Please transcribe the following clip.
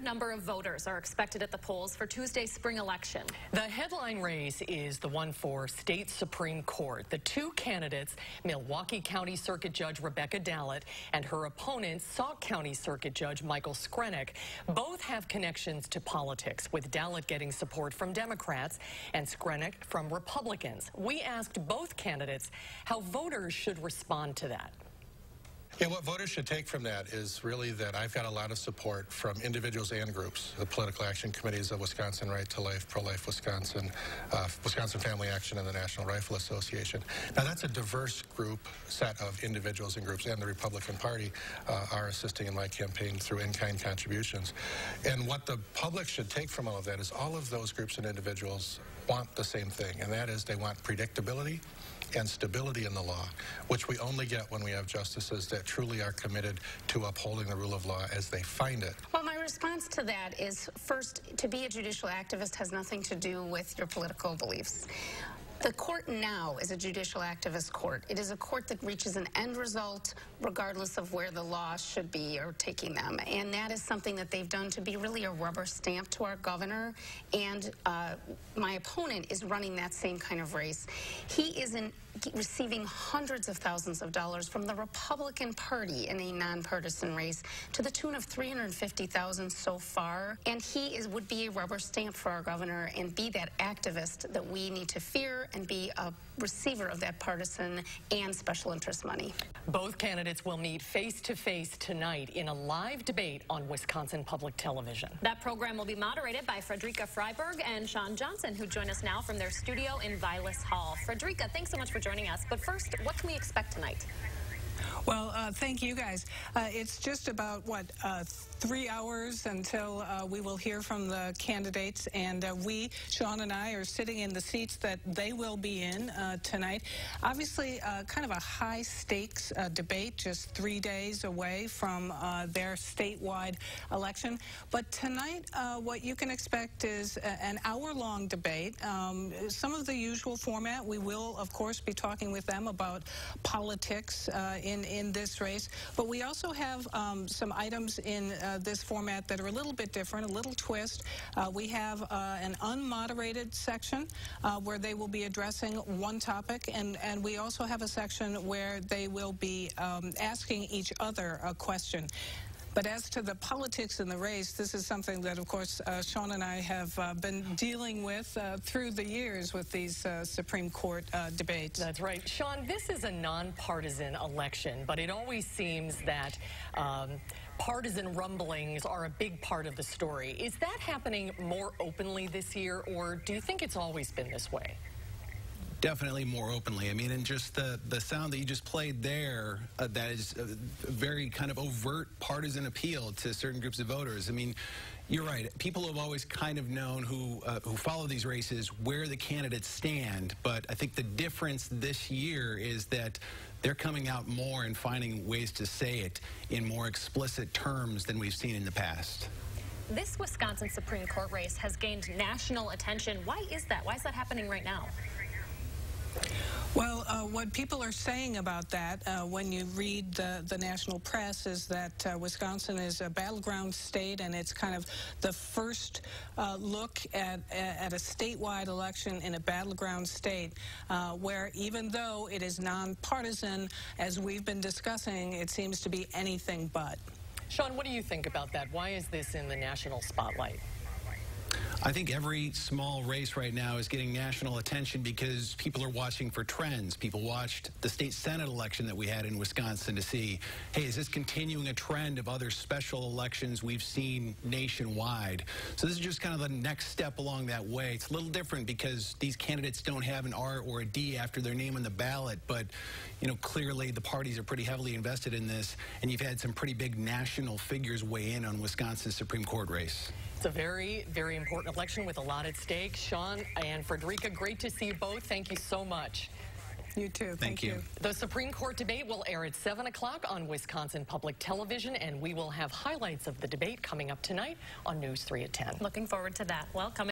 record number of voters are expected at the polls for Tuesday's spring election. The headline race is the one for state Supreme Court. The two candidates, Milwaukee County Circuit Judge Rebecca Dallet and her opponent, Sauk County Circuit Judge Michael Skrenik, both have connections to politics, with Dallet getting support from Democrats and Skrenik from Republicans. We asked both candidates how voters should respond to that. Yeah, what voters should take from that is really that I've got a lot of support from individuals and groups, the political action committees of Wisconsin Right to Life, Pro-Life Wisconsin, Wisconsin Family Action, and the National Rifle Association. Now, that's a diverse group set of individuals and groups, and the Republican Party are assisting in my campaign through in-kind contributions. And what the public should take from all of that is all of those groups and individuals want the same thing, and that is they want predictability and stability in the law, which we only get when we have justices that truly are committed to upholding the rule of law as they find it. Well, my response to that is, first, to be a judicial activist has nothing to do with your political beliefs. The court now is a judicial activist court. It is a court that reaches an end result regardless of where the law should be or taking them. And that is something that they've done to be really a rubber stamp to our governor. And my opponent is running that same kind of race. He is receiving hundreds of thousands of dollars from the Republican Party in a nonpartisan race to the tune of $350,000 so far. And he would be a rubber stamp for our governor and be that activist that we need to fear and be a receiver of that partisan and special interest money. Both candidates will meet face-to-face tonight in a live debate on Wisconsin Public Television. That program will be moderated by Fredrika Freiberg and Sean Johnson, who join us now from their studio in Vilas Hall. Fredrika, thanks so much for joining us. But first, what can we expect tonight? Well, thank you guys. It's just about, 3 hours until we will hear from the candidates, and Sean and I, are sitting in the seats that they will be in tonight. Obviously, kind of a high-stakes debate, just 3 days away from their statewide election. But tonight, what you can expect is an hour-long debate. Some of the usual format. We will, of course, be talking with them about politics in this race. But we also have some items in this format that are a little bit different, a little twist. We have an unmoderated section where they will be addressing one topic, and we also have a section where they will be asking each other a question. But as to the politics in the race, this is something that, of course, Sean and I have been dealing with through the years with these Supreme Court debates. That's right. Sean, this is a nonpartisan election, but it always seems that partisan rumblings are a big part of the story. Is that happening more openly this year, or do you think it's always been this way? Definitely more openly. I mean, and just the sound that you just played there, that is a very kind of overt partisan appeal to certain groups of voters. I mean, you're right. People have always kind of known who follow these races where the candidates stand, but I think the difference this year is that they're coming out more and finding ways to say it in more explicit terms than we've seen in the past. This Wisconsin Supreme Court race has gained national attention. Why is that? Why is that happening right now? Well, what people are saying about that when you read the national press is that Wisconsin is a battleground state, and it's kind of the first look at a statewide election in a battleground state where, even though it is nonpartisan, as we've been discussing, it seems to be anything but. Sean, what do you think about that? Why is this in the national spotlight? I think every small race right now is getting national attention because people are watching for trends. People watched the state Senate election that we had in Wisconsin to see, hey, is this continuing a trend of other special elections we've seen nationwide? So this is just kind of the next step along that way. It's a little different because these candidates don't have an R or a D after their name on the ballot, but you know, clearly the parties are pretty heavily invested in this, and you've had some pretty big national figures weigh in on Wisconsin's Supreme Court race. It's a very, very important election with a lot at stake. Sean and Fredrika, great to see you both. Thank you so much. You too. Thank you. The Supreme Court debate will air at 7 o'clock on Wisconsin Public Television, and we will have highlights of the debate coming up tonight on News 3 at 10. Looking forward to that. Well, coming